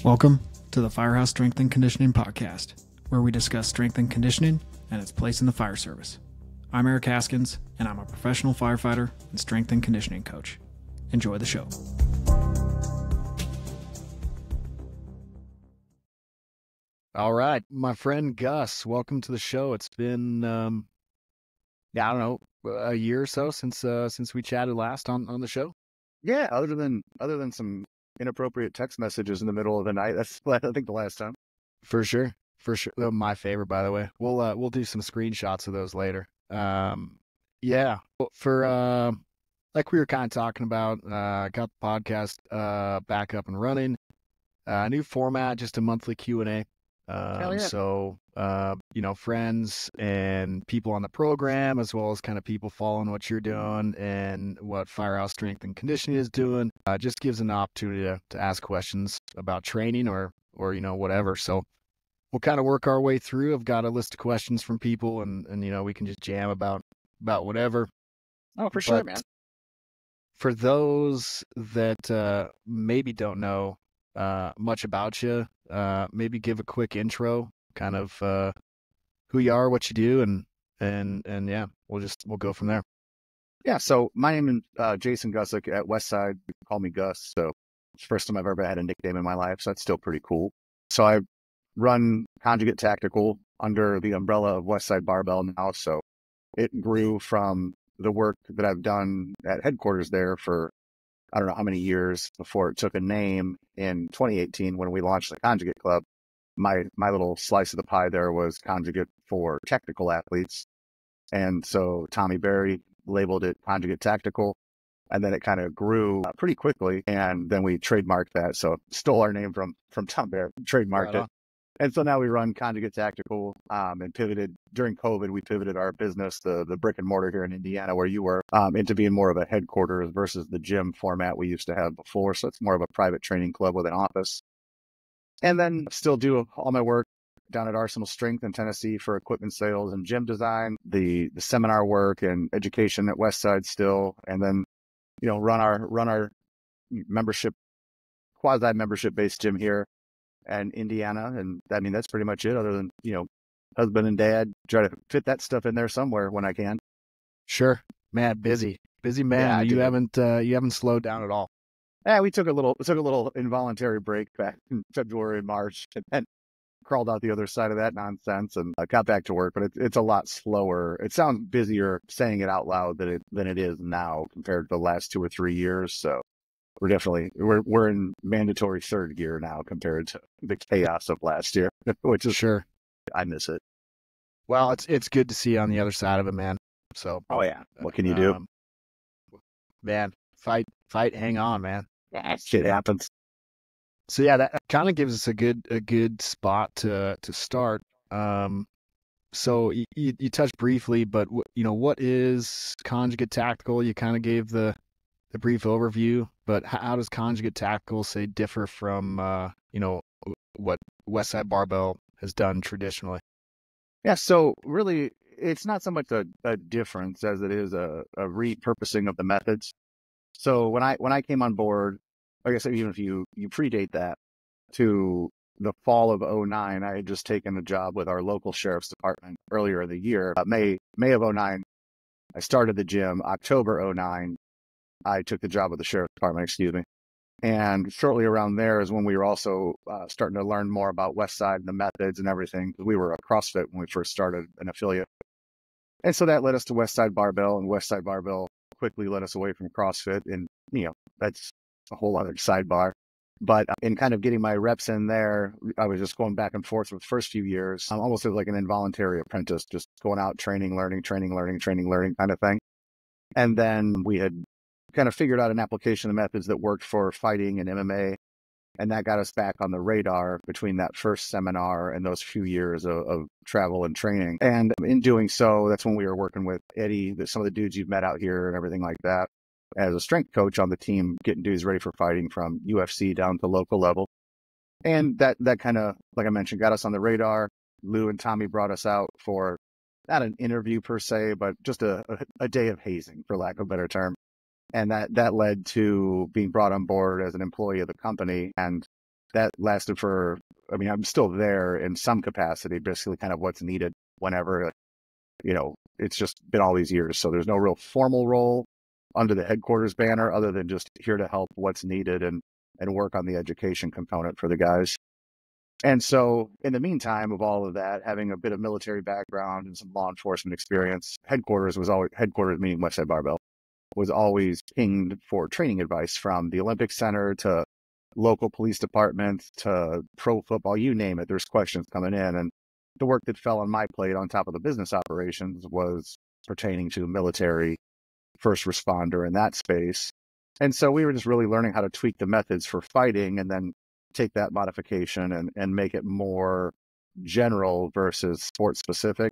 Welcome to the Firehouse Strength and Conditioning Podcast, where we discuss strength and conditioning and its place in the fire service. I'm Eric Haskins, and I'm a professional firefighter and strength and conditioning coach. Enjoy the show. All right, my friend Gus, welcome to the show. It's been, I don't know, a year or so since we chatted last on the show. Yeah, other than some inappropriate text messages in the middle of the night. That's I think the last time. For sure. My favorite, by the way. We'll do some screenshots of those later. Yeah. For like we were kind of talking about, got the podcast back up and running. New format, just a monthly Q&A. Hell yeah. So friends and people on the program, as well as kind of people following what you're doing and what Firehouse Strength and Conditioning is doing, just gives an opportunity to ask questions about training or whatever. So we'll kind of work our way through. I've got a list of questions from people, and we can just jam about whatever. Oh, for sure, man. For those that maybe don't know much about you, maybe give a quick intro, kind of who you are, what you do, and yeah, we'll go from there. Yeah, so my name is Jason Gusic at Westside. You can call me Gus. So it's the first time I've ever had a nickname in my life, so that's still pretty cool. So I run Conjugate Tactical under the umbrella of Westside Barbell now. So it grew from the work that I've done at headquarters there for I don't know how many years before it took a name in 2018 when we launched the Conjugate Club. My little slice of the pie there was Conjugate for technical athletes. And so Tommy Berry labeled it Conjugate Tactical. And then it kind of grew pretty quickly. And then we trademarked that. So stole our name from Tom Berry, trademarked it. And so now we run Conjugate Tactical and pivoted during COVID. We pivoted our business, the brick and mortar here in Indiana, where you were, into being more of a headquarters versus the gym format we used to have before. So it's more of a private training club with an office. And then still do all my work down at Arsenal Strength in Tennessee for equipment sales and gym design, the seminar work and education at Westside still. And then, run our membership, quasi membership based gym here and Indiana. And I mean, that's pretty much it, other than, husband and dad, try to fit that stuff in there somewhere when I can. Sure, man. Busy man. Yeah, you haven't slowed down at all. Yeah, we took a little involuntary break back in February and March, and then crawled out the other side of that nonsense and got back to work. But it's a lot slower. It sounds busier saying it out loud than it is now compared to the last 2 or 3 years. So we're in mandatory third gear now compared to the chaos of last year, which is sure. I miss it. Well, it's good to see you on the other side of it, man. So oh yeah, what can you do, man? Fight, hang on, man. Yeah, shit happens. So yeah, that kind of gives us a good spot to start. So you touched briefly, but what is Conjugate Tactical? You kind of gave the brief overview, but how does Conjugate Tactical differ from what Westside Barbell has done traditionally? Yeah, so really, it's not so much a difference as it is a repurposing of the methods. So when I came on board, like I said, even if you predate that to the fall of 2009, I had just taken a job with our local sheriff's department earlier in the year. May of 2009, I started the gym. October 2009, I took the job with the sheriff's department, And shortly around there is when we were also starting to learn more about Westside and the methods and everything. We were a CrossFit when we first started, an affiliate. And so that led us to Westside Barbell, and Westside Barbell quickly led us away from CrossFit. And, that's a whole other sidebar. But in kind of getting my reps in there, I was just going back and forth for the first few years. I'm almost like an involuntary apprentice, just going out, training, learning kind of thing. And then we had kind of figured out an application of methods that worked for fighting and MMA. And that got us back on the radar between that first seminar and those few years of travel and training. And in doing so, that's when we were working with Eddie, some of the dudes you've met out here and everything like that, as a strength coach on the team, getting dudes ready for fighting from UFC down to local level. And that kind of, like I mentioned, got us on the radar. Lou and Tommy brought us out for not an interview per se, but just a day of hazing, for lack of a better term. And that led to being brought on board as an employee of the company. And that lasted for, I mean, I'm still there in some capacity, basically kind of what's needed whenever, it's just been all these years. So there's no real formal role under the headquarters banner other than just here to help what's needed and work on the education component for the guys. And so in the meantime of all of that, having a bit of military background and some law enforcement experience, headquarters meaning Westside Barbell, was always pinged for training advice from the Olympic Center to local police departments to pro football, you name it. There's questions coming in. And the work that fell on my plate on top of the business operations was pertaining to military, first responder in that space. And so we were just really learning how to tweak the methods for fighting and then take that modification and make it more general versus sports specific.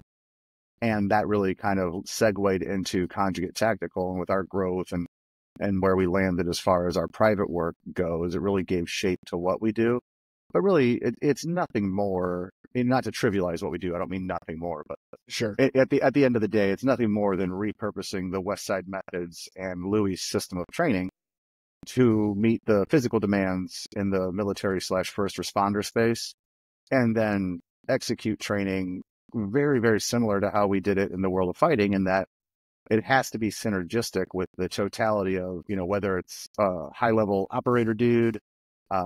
And that really kind of segued into Conjugate Tactical. And with our growth and where we landed as far as our private work goes, it really gave shape to what we do. But really, it's nothing more, I mean, not to trivialize what we do. I don't mean nothing more, but Sure. at the end of the day, it's nothing more than repurposing the Westside methods and Louis' system of training to meet the physical demands in the military / first responder space, and then execute training very, very similar to how we did it in the world of fighting, in that it has to be synergistic with the totality of, whether it's a high-level operator dude,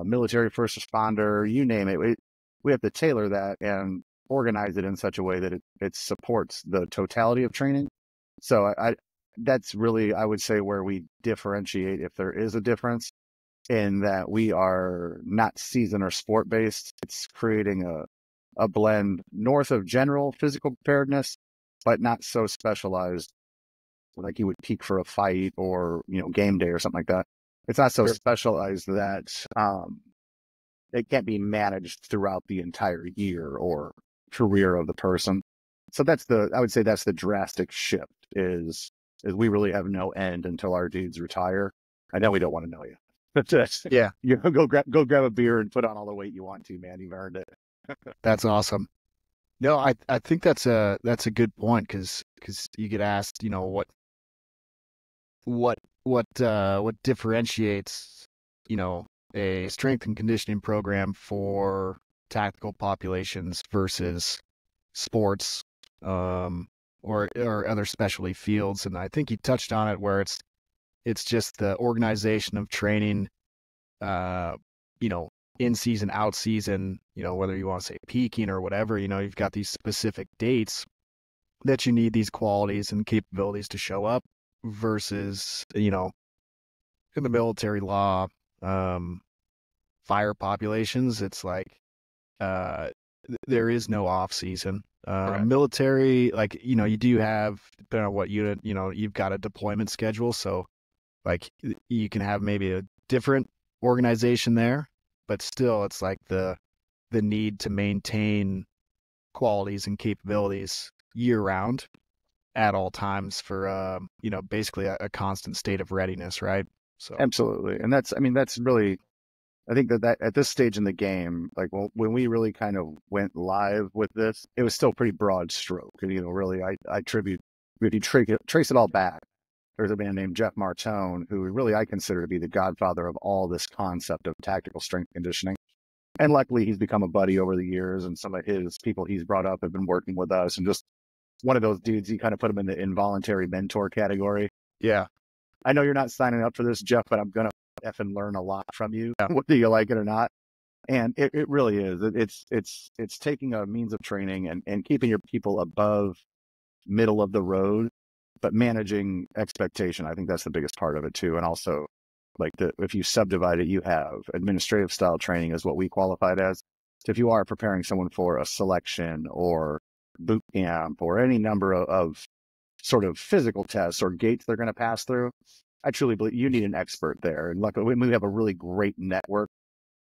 military first responder, you name it. We have to tailor that and organize it in such a way that it supports the totality of training. So that's really, I would say, where we differentiate, if there is a difference, in that we are not season or sport based. It's creating a blend north of general physical preparedness, but not so specialized like you would peak for a fight or, game day or something like that. It's not so specialized that it can't be managed throughout the entire year or career of the person. So I would say that's the drastic shift is we really have no end until our dudes retire. I know we don't want to know you. But Yeah. You go grab a beer and put on all the weight you want to, man. You've earned it. That's awesome. No, I think that's a good point, because you get asked, what differentiates, a strength and conditioning program for tactical populations versus sports, or other specialty fields. And I think you touched on it, where it's just the organization of training, in season, out season, whether you want to say peaking or whatever, you've got these specific dates that you need these qualities and capabilities to show up, versus, in the military law, fire populations, it's like, there is no off season. Correct. Military, like, you do have, depending on what unit, you've got a deployment schedule. So like you can have maybe a different organization there, but still it's like the need to maintain qualities and capabilities year round at all times for, basically a constant state of readiness. Right. So Absolutely. And that's really, I think that at this stage in the game, like when we really kind of went live with this, it was still pretty broad stroke. And, really I attribute, if you trace it all back, there's a man named Jeff Martone, who really I consider to be the godfather of all this concept of tactical strength conditioning. And luckily he's become a buddy over the years, and some of his people he's brought up have been working with us, and just one of those dudes, you kind of put him in the involuntary mentor category. yeah. I know you're not signing up for this, Jeff, but I'm going to effing learn a lot from you, whether you like it or not. And it really is. It's taking a means of training and keeping your people above middle of the road, but managing expectation. I think that's the biggest part of it too. And also, like, if you subdivide it, you have administrative style training is what we qualified as. So if you are preparing someone for a selection or boot camp or any number of sort of physical tests or gates they're going to pass through, I truly believe you need an expert there. And luckily, we have a really great network,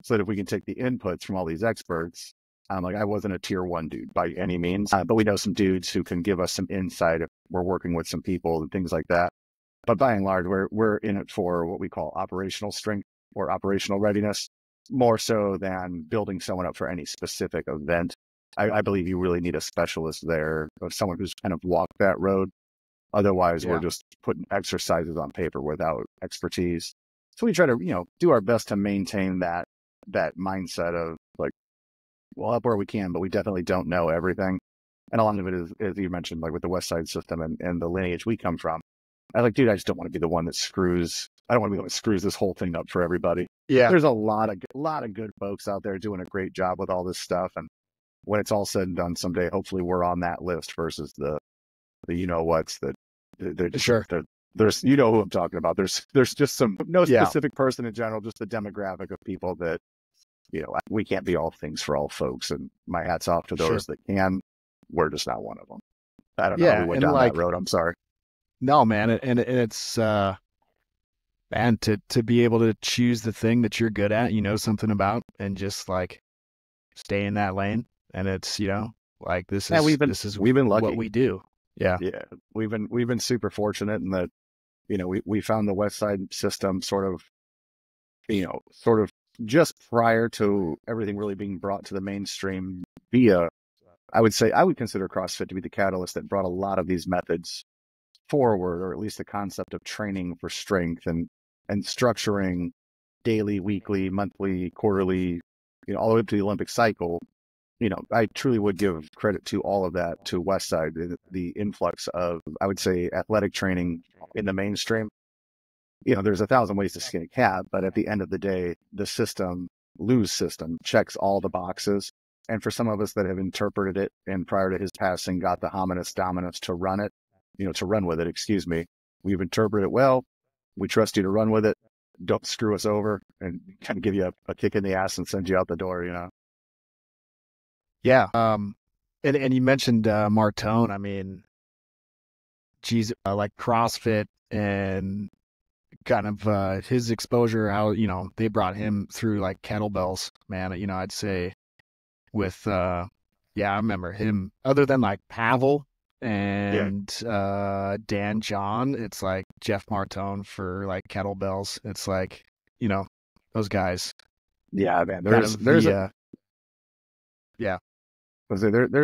so that if we can take the inputs from all these experts, like, I wasn't a tier 1 dude by any means, but we know some dudes who can give us some insight if we're working with some people and things like that. But by and large, we're in it for what we call operational strength or operational readiness, more so than building someone up for any specific event. I believe you really need a specialist there, or someone who's kind of walked that road. Otherwise, we're just putting exercises on paper without expertise. So we try to, do our best to maintain that that mindset of like, we'll help where we can, but we definitely don't know everything. And a lot of it is, as you mentioned, like with the Westside system and the lineage we come from. I was like, dude, I just don't want to be the one that screws. I don't want to be the one that screws this whole thing up for everybody. Yeah. There's a lot of good folks out there doing a great job with all this stuff. And when it's all said and done someday, hopefully we're on that list versus the you know what's that they're just, Sure. there's you know who I'm talking about. There's just some no specific person in general, just the demographic of people that, you know, we can't be all things for all folks. And my hat's off to those that can. We're just not one of them. I don't know how we went down that road. I'm sorry. No, man. And it's, man, to be able to choose the thing that you're good at, you know, something about, and just like stay in that lane. And it's, you know, like this is, we've been lucky. What we do. Yeah. Yeah. We've been super fortunate in that, you know, we found the Westside system sort of just prior to everything really being brought to the mainstream via, I would consider CrossFit to be the catalyst that brought a lot of these methods forward, or at least the concept of training for strength and structuring daily, weekly, monthly, quarterly, you know, all the way up to the Olympic cycle. You know, I truly would give credit to all of that to Westside, the influx of, I would say, athletic training in the mainstream. You know, there's 1,000 ways to skin a cat, but at the end of the day, the system, Lou's system, checks all the boxes. And for some of us that have interpreted it and prior to his passing got the hominis dominus to run with it, we've interpreted it well. We trust you to run with it. Don't screw us over and kind of give you a kick in the ass and send you out the door, you know? Yeah. And you mentioned Martone. I mean, geez, like CrossFit and kind of his exposure, how, you know, they brought him through like kettlebells, man. You know, I'd say with, I remember him, other than like Pavel and Dan John, it's like Jeff Martone for like kettlebells. It's like, you know, those guys. Yeah, man. There's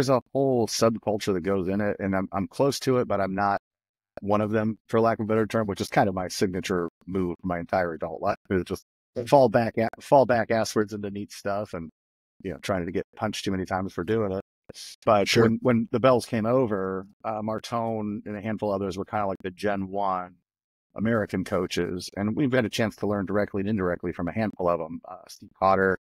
a whole subculture that goes in it, and I'm close to it, but I'm not one of them, for lack of a better term, which is kind of my signature move for my entire adult life. It's just fall back asswards into neat stuff, and, you know, trying to get punched too many times for doing it. But when the Bells came over, Martone and a handful of others were kind of like the Gen 1 American coaches, and we've had a chance to learn directly and indirectly from a handful of them. Steve Potter,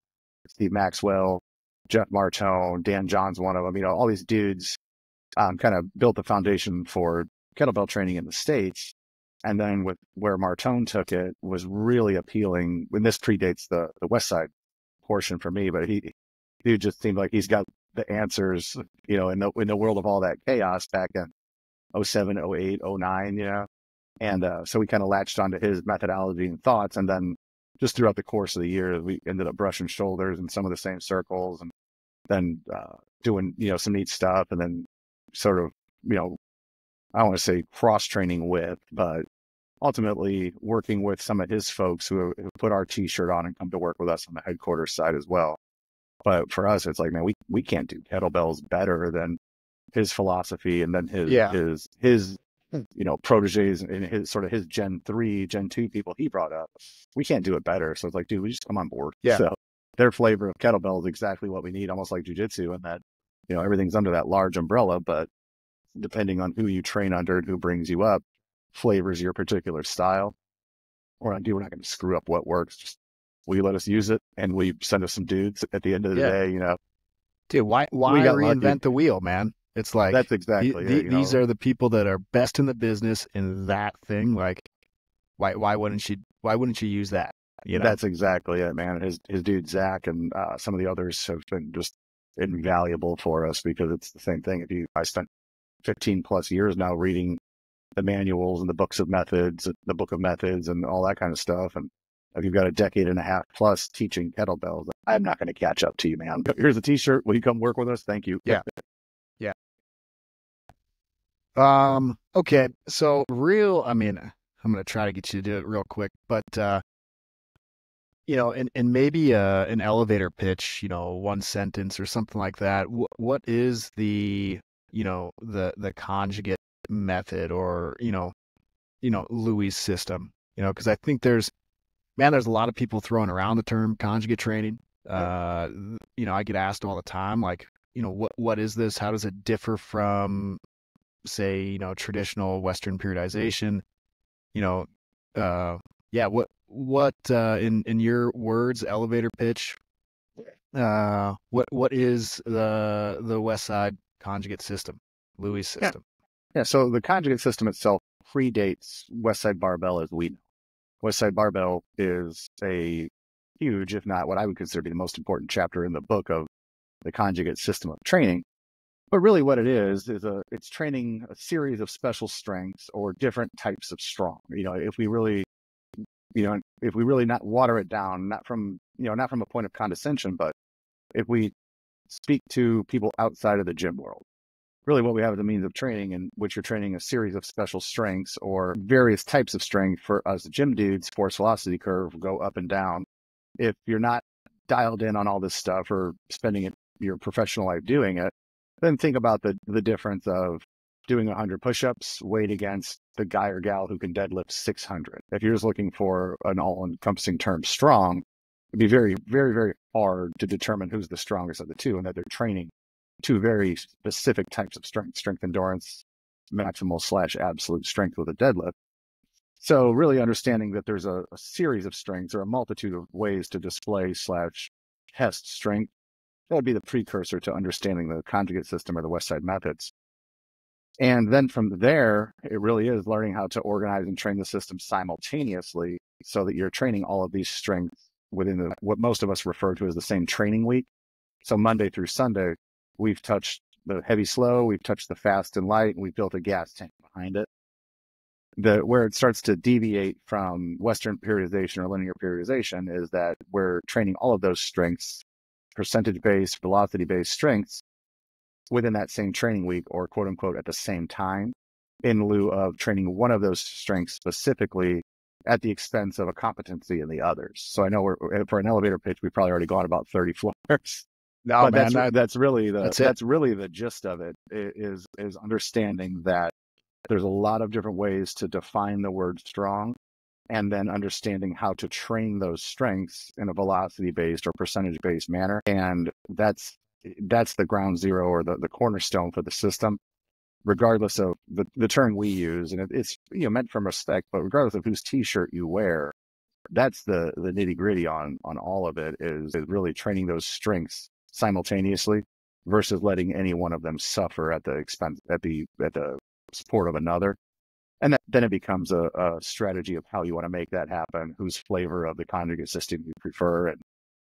Steve Maxwell, Jeff Martone, Dan John's one of them. You know, all these dudes kind of built the foundation for kettlebell training in the States. And then with where Martone took it was really appealing. When this predates the Westside portion for me, but he just seemed like he's got the answers, you know, in the world of all that chaos back in 07, 08, 09, you know. And so we kind of latched onto his methodology and thoughts. And then just throughout the course of the year, we ended up brushing shoulders in some of the same circles, and then doing, you know, some neat stuff. And then sort of, you know, I don't want to say cross training with, but ultimately working with some of his folks who put our t-shirt on and come to work with us on the headquarters side as well. But for us, it's like, man, we can't do kettlebells better than his philosophy, and then his you know, proteges and his Gen 3, Gen 2 people he brought up. We can't do it better. So it's like, dude, we just come on board. Yeah. So their flavor of kettlebell is exactly what we need, almost like jujitsu, and that, you know, everything's under that large umbrella, but depending on who you train under and who brings you up, flavors your particular style. Or, dude, we're not going to screw up what works. Just, will you let us use it? And will you send us some dudes at the end of the day, you know? Dude, why reinvent the wheel, man? It's like, that's exactly these are the people that are best in the business in that thing. Like, why wouldn't you use that? You know? That's exactly it, man. His dude Zach and some of the others have been just invaluable for us, because it's the same thing. I spent 15 plus years now reading the manuals and the books of methods, the book of methods, and all that kind of stuff. And if you've got a decade and a half plus teaching kettlebells, I'm not going to catch up to you, man. Here's a t-shirt. Will you come work with us? Thank you. Yeah. Yeah. Okay. So I'm going to try to get you to do it real quick, but, you know, and maybe, an elevator pitch, you know, one sentence or something like that. What is the, you know, the conjugate method, or, you know, Louis' system, you know, because I think there's a lot of people throwing around the term conjugate training, I get asked all the time, like, what is this? How does it differ from, say, traditional Western periodization? You know, yeah, in your words, elevator pitch, what is the Westside conjugate system, Louis' Yeah. system? Yeah. So the conjugate system itself predates Westside Barbell as we know. Westside Barbell is a huge, if not what I would consider to be the most important chapter in the book of the conjugate system of training. But really what it is it's training a series of special strengths or different types of strong. If we really not water it down, not from a point of condescension, but if we speak to people outside of the gym world, really what we have is a means of training in which you're training a series of special strengths or various types of strength. For us gym dudes, force velocity curve, go up and down. If you're not dialed in on all this stuff or spending your professional life doing it, then think about the difference of doing 100 push-ups weighed against the guy or gal who can deadlift 600. If you're just looking for an all-encompassing term strong, it'd be very, very, very hard to determine who's the strongest of the two, and that they're training two very specific types of strength endurance, maximal/absolute strength with a deadlift. So really understanding that there's a series of strengths or a multitude of ways to display/test strength, that would be the precursor to understanding the conjugate system or the Westside methods. And then from there, it really is learning how to organize and train the system simultaneously so that you're training all of these strengths within what most of us refer to as the same training week. So Monday through Sunday, we've touched the heavy slow, we've touched the fast and light, and we've built a gas tank behind it. Where it starts to deviate from Western periodization or linear periodization is that we're training all of those strengths, percentage-based, velocity-based strengths within that same training week, or quote unquote at the same time, in lieu of training one of those strengths specifically at the expense of a competency in the others. So I know for an elevator pitch, we've probably already gone about 30 floors. No, But man, that's really it. the gist of it, is understanding that there's a lot of different ways to define the word strong, and then understanding how to train those strengths in a velocity-based or percentage-based manner. And that's the ground zero or the cornerstone for the system, regardless of the term we use. And it's meant from respect, but regardless of whose t-shirt you wear, that's the nitty-gritty on all of it, is really training those strengths simultaneously versus letting any one of them suffer at the expense, at the support of another. And then it becomes a strategy of how you want to make that happen, whose flavor of the conjugate system you prefer, and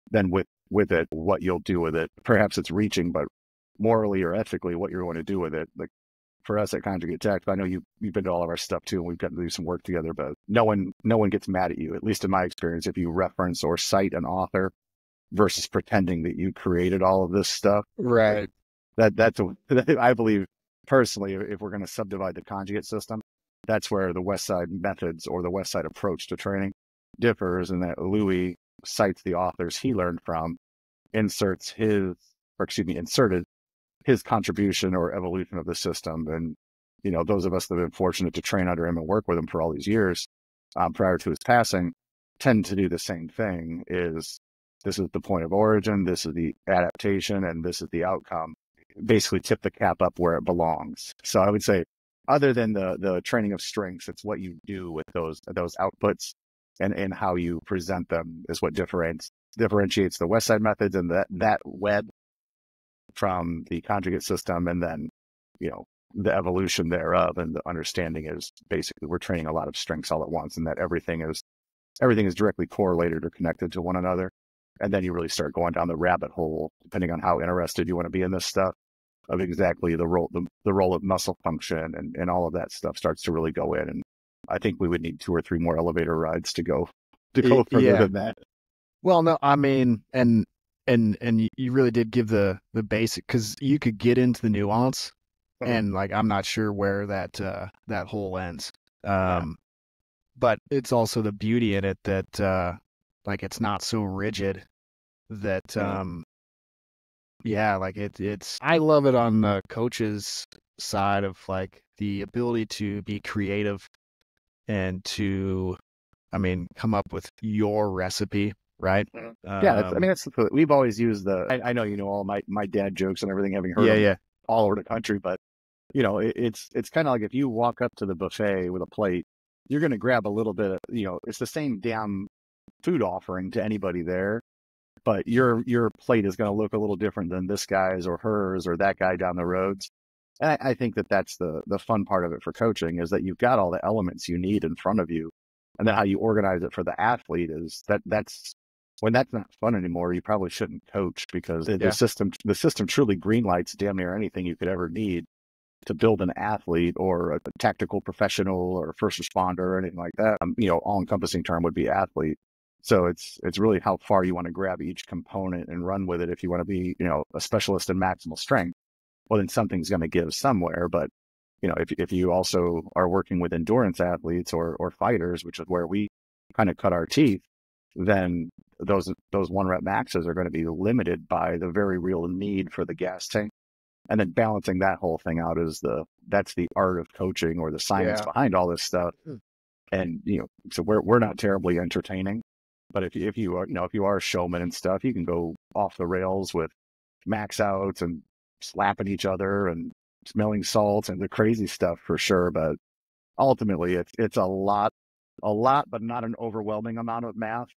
then with it, what you'll do with it. Perhaps it's reaching, but morally or ethically, what you're going to do with it. Like for us at Conjugate Tactical, I know you've been to all of our stuff too, and we've gotten to do some work together, but no one gets mad at you, at least in my experience, if you reference or cite an author versus pretending that you created all of this stuff. Right. I believe personally, if we're going to subdivide the conjugate system, that's where the Westside methods or the Westside approach to training differs, in that Louis cites the authors he learned from, inserted his contribution or evolution of the system. And, those of us that have been fortunate to train under him and work with him for all these years prior to his passing tend to do the same thing. This is the point of origin, this is the adaptation, and this is the outcome. Basically tip the cap up where it belongs. So I would say, other than the training of strengths, it's what you do with those outputs and how you present them is what differentiates the Westside methods and that web from the conjugate system. And then, the evolution thereof, and the understanding is basically we're training a lot of strengths all at once, and that everything is directly correlated or connected to one another. And then you really start going down the rabbit hole, depending on how interested you want to be in this stuff, of exactly the role of muscle function and all of that stuff starts to really go in. And I think we would need 2 or 3 more elevator rides to go further than that. Well, no, I mean, and you really did give the basic, because you could get into the nuance, and like I'm not sure where that hole ends. But it's also the beauty in it that like it's not so rigid that like it's I love it on the coach's side of like the ability to be creative and to come up with your recipe right? Yeah, I mean, we've always used I know, all my dad jokes and everything, having heard them all over the country, but it's kind of like if you walk up to the buffet with a plate, you're going to grab a little bit of, it's the same damn food offering to anybody there, but your plate is going to look a little different than this guy's or hers or that guy down the road. And I think that's the fun part of it for coaching, is that you've got all the elements you need in front of you. And then how you organize it for the athlete is that's when that's not fun anymore, you probably shouldn't coach, because the system truly greenlights damn near anything you could ever need to build an athlete or a tactical professional or first responder or anything like that. All encompassing term would be athlete. So it's really how far you want to grab each component and run with it. If you want to be, a specialist in maximal strength, well, then something's going to give somewhere. But, if you also are working with endurance athletes or fighters, which is where we kind of cut our teeth, then those 1 rep maxes are going to be limited by the very real need for the gas tank. And then balancing that whole thing out that's the art of coaching, or the science behind all this stuff. And, so we're not terribly entertaining, but if you are, if you are a showman and stuff, you can go off the rails with max outs and slapping each other and smelling salts and the crazy stuff for sure. But ultimately it's a lot, but not an overwhelming amount of math.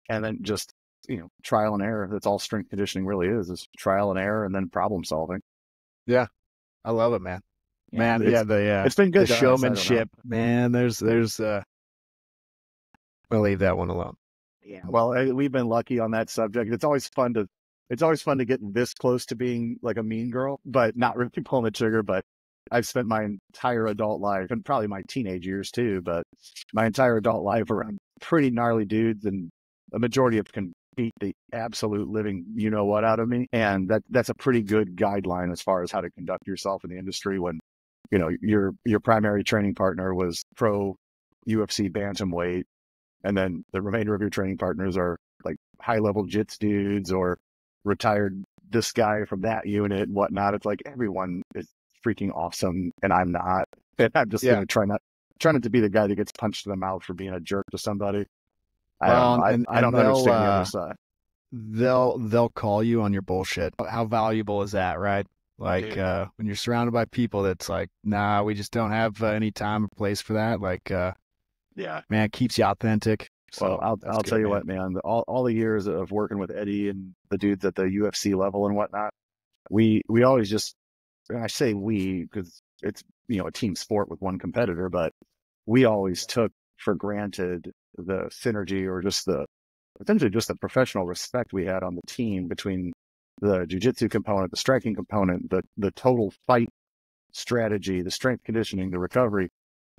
And then just, trial and error. That's all strength conditioning really is trial and error, and then problem solving. Yeah. I love it, man. It's been good. The showmanship, man. There's I'll leave that one alone. Yeah. Well, we've been lucky on that subject. It's always fun to get this close to being like a mean girl, but not really pulling the trigger. But I've spent my entire adult life, and probably my teenage years too, but my entire adult life around pretty gnarly dudes, and a majority of can beat the absolute living what out of me. And that's a pretty good guideline as far as how to conduct yourself in the industry when, your primary training partner was pro UFC bantamweight, and then the remainder of your training partners are like high level jits dudes or retired this guy from that unit and whatnot. It's like everyone is freaking awesome, and I'm not. And I'm just going to try not to be the guy that gets punched in the mouth for being a jerk to somebody. I don't understand the other side. They'll call you on your bullshit. How valuable is that, right? Like when you're surrounded by people that's like, nah, we just don't have any time or place for that. Like, man, it keeps you authentic. So well, I'll tell you what, man, all the years of working with Eddie and the dudes at the UFC level and whatnot, we always just, and I say we because it's, a team sport with one competitor, but we always took for granted the synergy, or just essentially just the professional respect we had on the team between the jiu-jitsu component, the striking component, the total fight strategy, the strength conditioning, the recovery.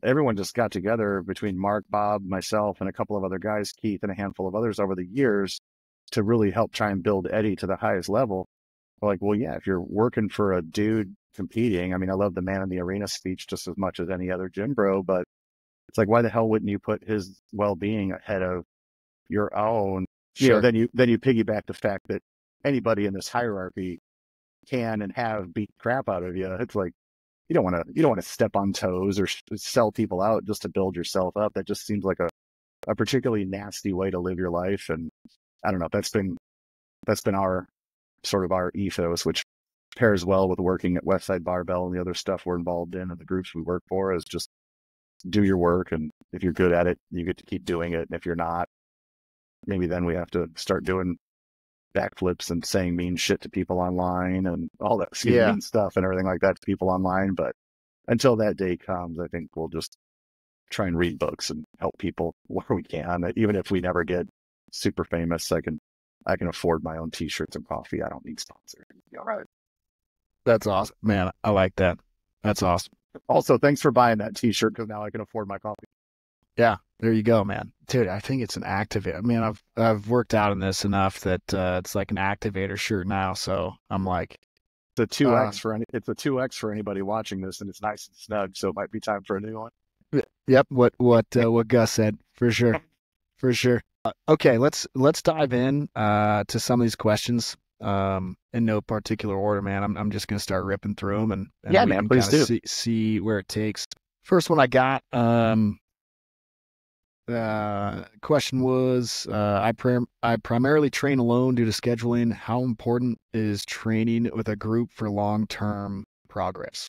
Everyone just got together between Mark, Bob, myself, and a couple of other guys, Keith, and a handful of others over the years to really help try and build Eddie to the highest level. We're like, well, yeah, if you're working for a dude competing, I mean, I love the man in the arena speech just as much as any other gym bro, but it's like, why the hell wouldn't you put his well-being ahead of your own? Sure. Then you piggyback the fact that anybody in this hierarchy can and have beat crap out of you. It's like, you don't want to step on toes or sell people out just to build yourself up. That just seems like a particularly nasty way to live your life. And I don't know, that's been our sort of our ethos, which pairs well with working at Westside Barbell and the other stuff we're involved in and the groups we work for, is just do your work. And if you're good at it, you get to keep doing it. And if you're not, maybe then we have to start doing backflips and saying mean shit to people online and all that mean stuff and everything like that to people online. But until that day comes, I think we'll just try and read books and help people where we can. Even if we never get super famous, I can afford my own t-shirts and coffee. I don't need sponsors. All right. That's awesome, man. I like that. That's awesome. Also, thanks for buying that t-shirt, because now I can afford my coffee. Yeah, there you go, man. Dude, I think it's an activator. I mean, I've worked out in this enough that it's like an activator shirt now. So I'm like, it's a 2X for anybody watching this, and it's nice and snug. So it might be time for a new one. Yep. What Gus said, for sure, for sure. Okay, let's dive in to some of these questions in no particular order, man. I'm just gonna start ripping through them and yeah, man, please do. See where it takes. First one I got. Question was, I primarily train alone due to scheduling. How important is training with a group for long-term progress?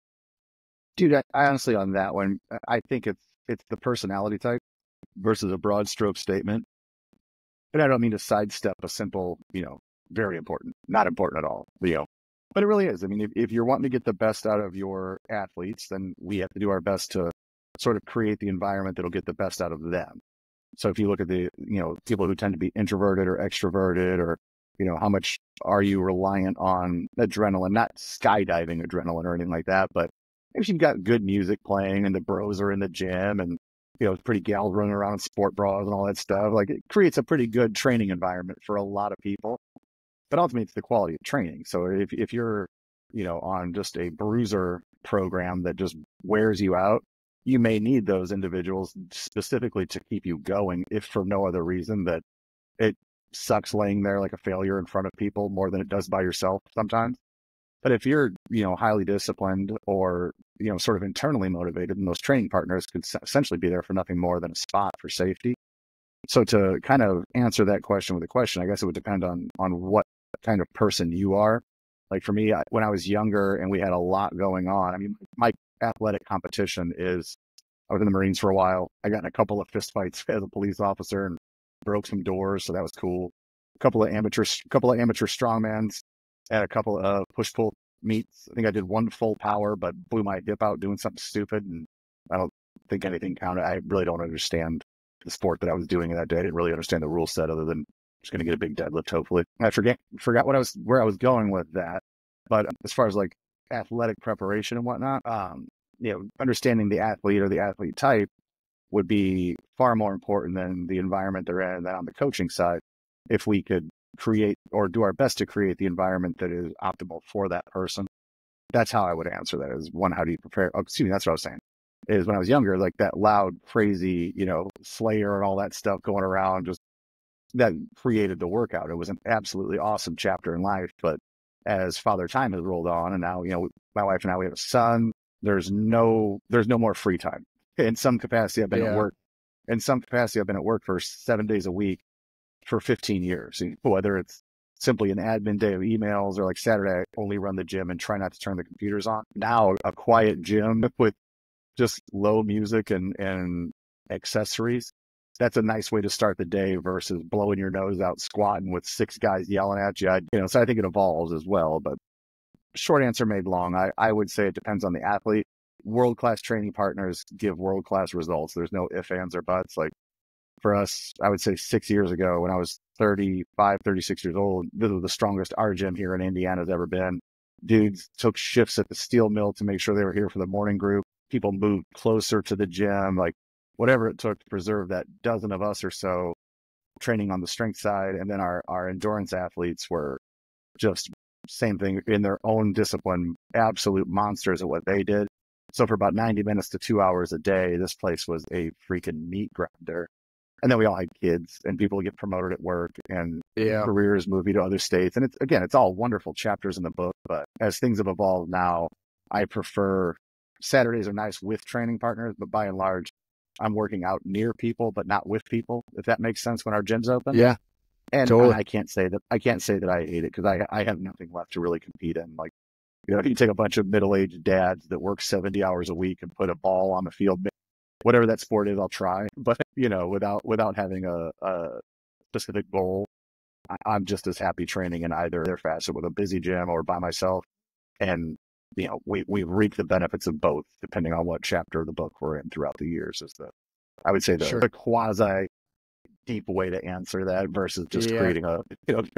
Dude, I honestly on that one, I think it's the personality type versus a broad stroke statement. And I don't mean to sidestep a simple, very important, not important at all, but it really is. I mean, if you're wanting to get the best out of your athletes, then we have to do our best to sort of create the environment that'll get the best out of them. So if you look at the, people who tend to be introverted or extroverted, or, how much are you reliant on adrenaline, not skydiving adrenaline or anything like that, but if you've got good music playing and the bros are in the gym and, pretty gals running around in sport bras and all that stuff, like it creates a pretty good training environment for a lot of people. But ultimately, it's the quality of training. So if you're, on just a bruiser program that just wears you out, you may need those individuals specifically to keep you going, if for no other reason that it sucks laying there like a failure in front of people more than it does by yourself sometimes. But if you're, highly disciplined or, sort of internally motivated, then those training partners could essentially be there for nothing more than a spot for safety. So to kind of answer that question with a question, I guess it would depend on what kind of person you are. Like for me, when I was younger and we had a lot going on, I mean, my athletic competition is, I was in the Marines for a while. I got in a couple of fistfights as a police officer and broke some doors. So that was cool. A couple of amateur strongmans and a couple of push-pull meets. I think I did one full power, but blew my hip out doing something stupid. And I don't think anything counted. I really don't understand the sport that I was doing that day. I didn't really understand the rule set other than just going to get a big deadlift, hopefully. And I forgot where I was going with that. But as far as like athletic preparation and whatnot, understanding the athlete or the athlete type would be far more important than the environment they're in. Than on the coaching side, if we could create or do our best to create the environment that is optimal for that person. That's how I would answer that. Is one, how do you prepare? Oh, excuse me, that's what I was saying. Is when I was younger, like that loud, crazy, Slayer and all that stuff going around, just that created the workout. It was an absolutely awesome chapter in life. But as Father Time has rolled on, and now, my wife and I, we have a son, there's no more free time. In some capacity, I've been at work. In some capacity, I've been at work for 7 days a week for 15 years, whether it's simply an admin day of emails or like Saturday, I only run the gym and try not to turn the computers on. Now a quiet gym with just low music and accessories. That's a nice way to start the day versus blowing your nose out squatting with 6 guys yelling at you. So I think it evolves as well. But short answer made long. I would say it depends on the athlete. World-class training partners give world-class results. There's no ifs, ands, or buts. Like for us, I would say 6 years ago when I was 35, 36 years old, this was the strongest our gym here in Indiana has ever been. Dudes took shifts at the steel mill to make sure they were here for the morning group. People moved closer to the gym, like whatever it took to preserve that dozen of us or so training on the strength side. And then our endurance athletes were just same thing in their own discipline, absolute monsters at what they did. So for about 90 minutes to 2 hours a day, this place was a freaking meat grinder. And then we all had kids and people get promoted at work and careers moving to other states. And it's all wonderful chapters in the book. But as things have evolved now, I prefer Saturdays are nice with training partners, but by and large, I'm working out near people, but not with people, if that makes sense when our gym's open. Yeah. And totally. I can't say that I hate it because I have nothing left to really compete in. Like, if you take a bunch of middle-aged dads that work 70 hours a week and put a ball on the field, whatever that sport is, I'll try. But, without having a specific goal, I'm just as happy training in either their facet with a busy gym or by myself. And, we reap the benefits of both, depending on what chapter of the book we're in throughout the years. I would say the quasi deep way to answer that versus just creating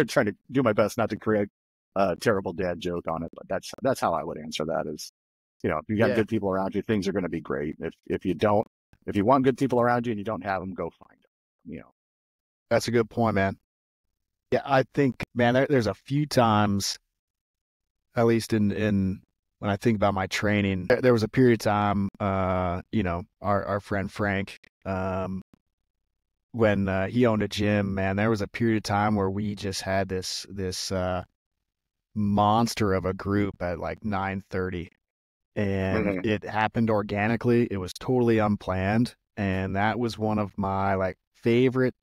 trying to do my best not to create a terrible dad joke on it. But that's how I would answer that is, if you got good people around you, things are going to be great. If you want good people around you and you don't have them, go find them, That's a good point, man. Yeah. I think, man, there's a few times, at least in when I think about my training, there was a period of time, our friend Frank, when he owned a gym, man, there was a period of time where we just had this monster of a group at like 9:30, and it happened organically. It was totally unplanned, And that was one of my like favorite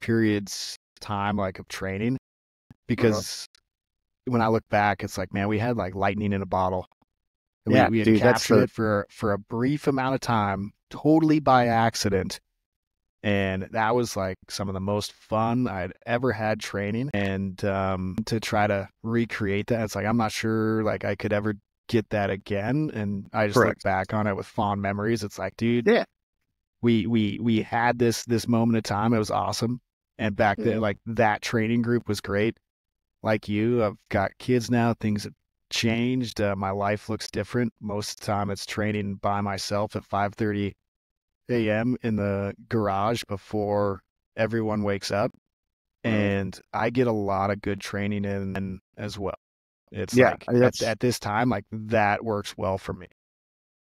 periods time like of training, because when I look back, it's like, man, we had like lightning in a bottle. And Yeah, we had dude, that's captured it for a brief amount of time, totally by accident. And that was like some of the most fun I'd ever had training. And to try to recreate that, it's like, I'm not sure like I could ever get that again. And I just look correct. back on it with fond memories. It's like, dude, Yeah. we had this moment of time. It was awesome. And back then, Yeah. like that training group was great. Like you, I've got kids now. Things have changed. My life looks different. Most of the time it's training by myself at 5:30 a.m. in the garage before everyone wakes up. And I get a lot of good training in as well. It's Yeah, like I mean, that's at this time, like that works well for me.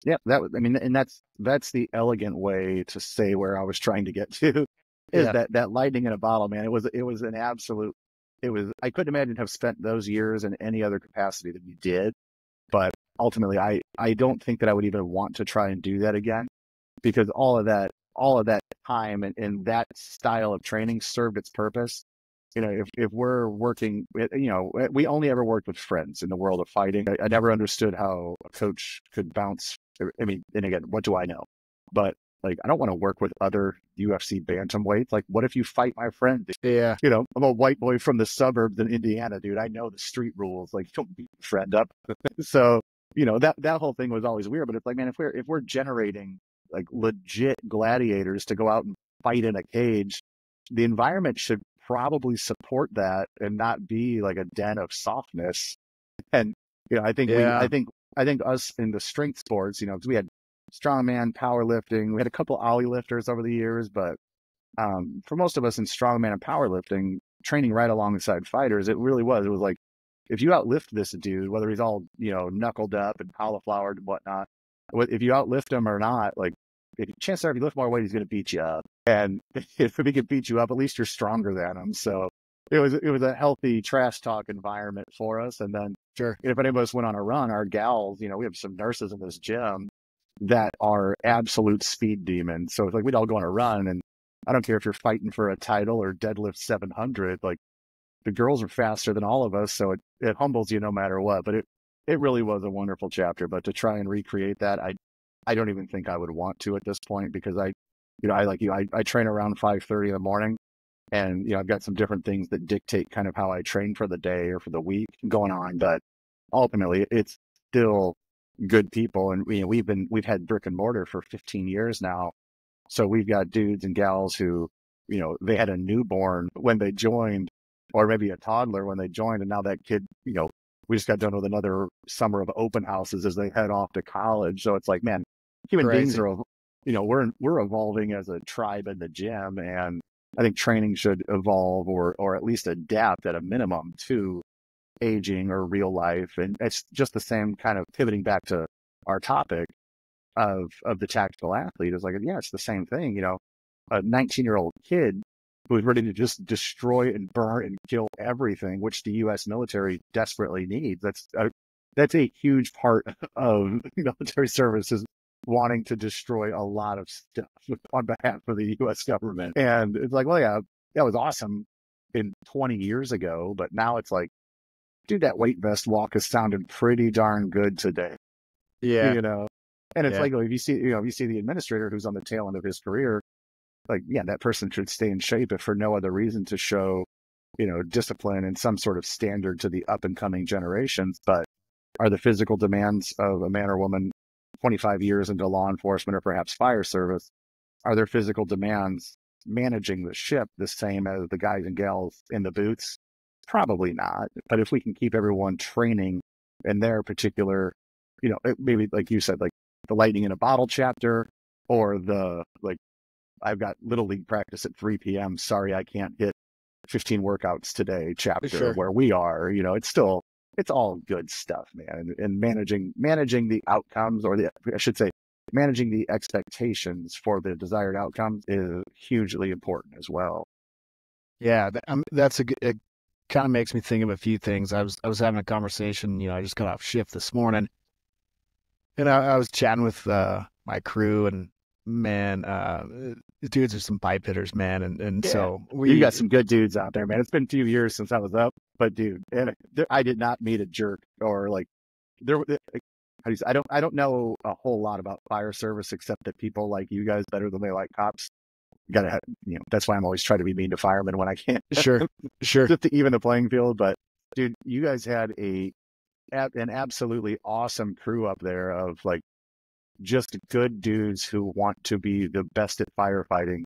yeah, I mean, and that's the elegant way to say where I was trying to get to, is Yeah. that lightning in a bottle, man. It was an absolute, I couldn't imagine have spent those years in any other capacity that we did. But ultimately, I don't think that I would even want to try and do that again, because all of that time and that style of training served its purpose. If we're working with, we only ever worked with friends in the world of fighting. I never understood how a coach could bounce. I mean, and again, what do I know? But like, I don't want to work with other UFC bantamweights. Like, what if you fight my friend? Yeah. I'm a white boy from the suburbs in Indiana, dude. I know the street rules. Like, don't beat your friend up. So, that whole thing was always weird. But it's like, man, if we're generating like legit gladiators to go out and fight in a cage, the environment should probably support that and not be like a den of softness. And I think Yeah. I think us in the strength sports, because we had strongman, powerlifting, we had a couple ollie lifters over the years, but for most of us in strongman and powerlifting, training right alongside fighters, it was like, if you outlift this dude, whether he's all knuckled up and cauliflowered and whatnot, if you outlift him or not, like, chances are if you lift more weight, he's going to beat you up. And if he can beat you up, at least you're stronger than him. So it was a healthy trash talk environment for us. And then Sure. if any of us went on a run, our gals, we have some nurses in this gym that are absolute speed demons. So it's like we'd all go on a run, and I don't care if you're fighting for a title or deadlift 700, like the girls are faster than all of us. So it humbles you no matter what. But it really was a wonderful chapter. But to try and recreate that, I don't even think I would want to at this point, because I like you, I train around 5:30 in the morning, and I've got some different things that dictate kind of how I train for the day or for the week going on. But ultimately, it's still good people, and we've had brick and mortar for 15 years now, so we've got dudes and gals who they had a newborn when they joined, or maybe a toddler when they joined, and now that kid, we just got done with another summer of open houses as they head off to college. So it's like, man, human beings Crazy. are, we're evolving as a tribe in the gym, and I think training should evolve or at least adapt at a minimum to aging or real life. And it's just the same kind of pivoting back to our topic of the tactical athlete is like, yeah, it's the same thing. A 19-year-old kid who is ready to just destroy and burn and kill everything, which the U.S. military desperately needs. That's a huge part of military services, wanting to destroy a lot of stuff on behalf of the U.S. government. And it's like, well, yeah, that was awesome in 20 years ago, but now it's like, dude, that weight vest walk is sounding pretty darn good today. Yeah. And it's Yeah. like, if you see the administrator who's on the tail end of his career, like, yeah, that person should stay in shape if for no other reason to show, discipline and some sort of standard to the up and coming generations. But are the physical demands of a man or woman 25 years into law enforcement or perhaps fire service, are their physical demands managing the ship the same as the guys and gals in the boots? Probably not. But if we can keep everyone training in their particular, maybe like you said, like the lightning in a bottle chapter, or the, like, I've got little league practice at 3 p.m. Sorry, I can't hit 15 workouts today chapter Sure. where we are, it's all good stuff, man. And managing the outcomes, or I should say, managing the expectations for the desired outcomes is hugely important as well. Yeah. That's it kind of makes me think of a few things. I was having a conversation, I just got off shift this morning, and I was chatting with my crew, and man, dudes are some pipe hitters, man. And Yeah. so You got some good dudes out there, man. It's been a few years since I was up, but dude, I did not meet a jerk or like there. How do you say, I don't know a whole lot about fire service except that people like you guys better than they like cops. You gotta have, that's why I'm always trying to be mean to firemen when I can. sure, sure. Just to even the playing field. But dude, you guys had an absolutely awesome crew up there of like just good dudes who want to be the best at firefighting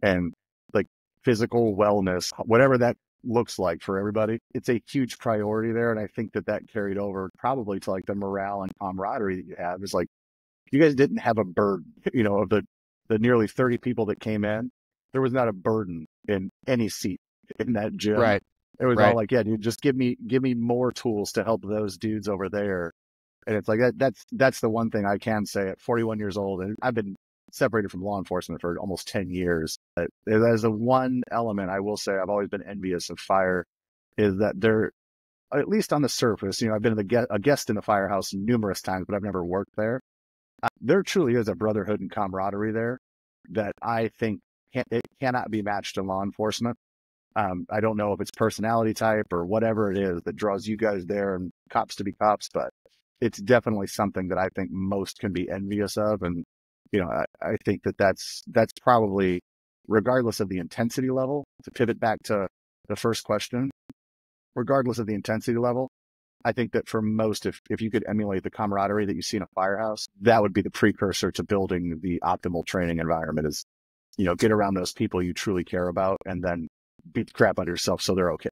and like physical wellness, whatever that looks like for everybody. It's a huge priority there. And I think that carried over probably to like the morale and camaraderie that you have. Is like, you guys didn't have a burden, of the nearly 30 people that came in. There was not a burden in any seat in that gym. Right. It was right. all like, yeah, dude, just give me more tools to help those dudes over there. And it's like that's the one thing I can say at 41 years old, and I've been separated from law enforcement for almost 10 years. That is the one element I will say I've always been envious of fire, is that they're, at least on the surface, I've been a guest in the firehouse numerous times, but I've never worked there. There truly is a brotherhood and camaraderie there that I think it cannot be matched in law enforcement. I don't know if it's personality type or whatever it is that draws you guys there and cops to be cops, but it's definitely something that I think most can be envious of. And, I think that's probably, regardless of the intensity level, to pivot back to the first question, regardless of the intensity level, I think that for most, if you could emulate the camaraderie that you see in a firehouse, that would be the precursor to building the optimal training environment. Is, get around those people you truly care about and then beat the crap out of yourself so they're okay.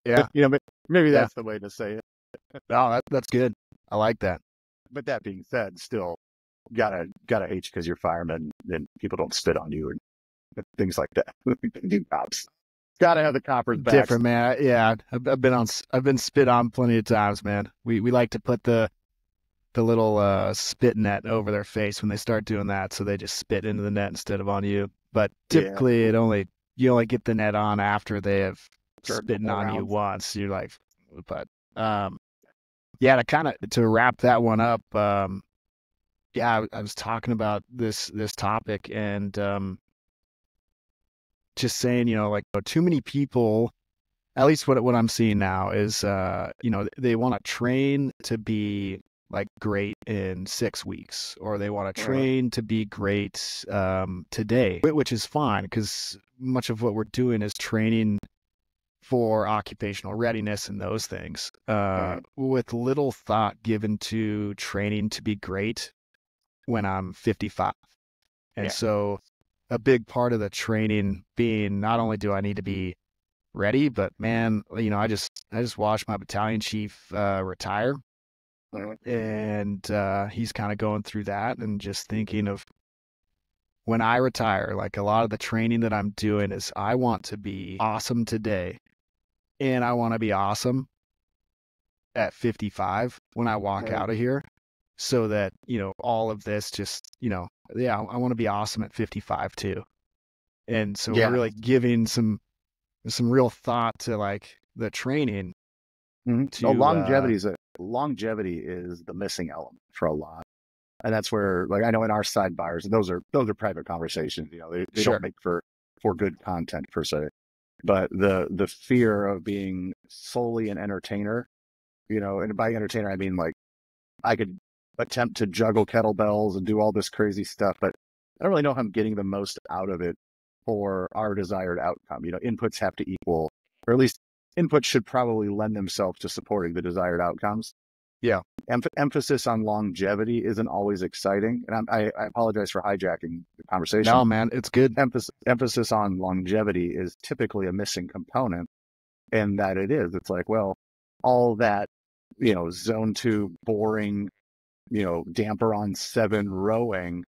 Yeah. Maybe that's the way to say it. No, that's good. I like that. But that being said, still gotta hate you because you're firemen and people don't spit on you and things like that. Do cops. Gotta have the coppers back. Different, man. Yeah, I've been spit on plenty of times, man. We like to put the little spit net over their face when they start doing that, so they just spit into the net instead of on you. But typically, you only get the net on after they have spitting on you once. You're like, but yeah, to wrap that one up. Yeah, I was talking about this topic and just saying, like too many people, at least what I'm seeing now is, they want to train to be like great in 6 weeks, or they want to train to be great today, which is fine because much of what we're doing is training for occupational readiness and those things, with little thought given to training to be great when I'm 55. And so a big part of the training being, not only do I need to be ready, but man, I just watched my battalion chief retire, and he's kind of going through that and just thinking of when I retire, like a lot of the training that I'm doing is I want to be awesome today, and I want to be awesome at 55 when I walk out of here, so that, all of this just, I want to be awesome at 55 too. And so we're really giving some real thought to like the training. To, longevity is the missing element for a lot. And that's where, like, I know in our sidebars, and those are private conversations, they don't make for good content per se. But the fear of being solely an entertainer, and by entertainer, I mean like I could attempt to juggle kettlebells and do all this crazy stuff, but I don't really know if I'm getting the most out of it for our desired outcome. Inputs have to equal, or at least inputs should probably lend themselves to supporting the desired outcomes. Yeah. Emphasis on longevity isn't always exciting. And I apologize for hijacking the conversation. No, man, it's good. Emphasis on longevity is typically a missing component, and that it is. It's like, well, all that, zone 2 boring, damper on 7 rowing,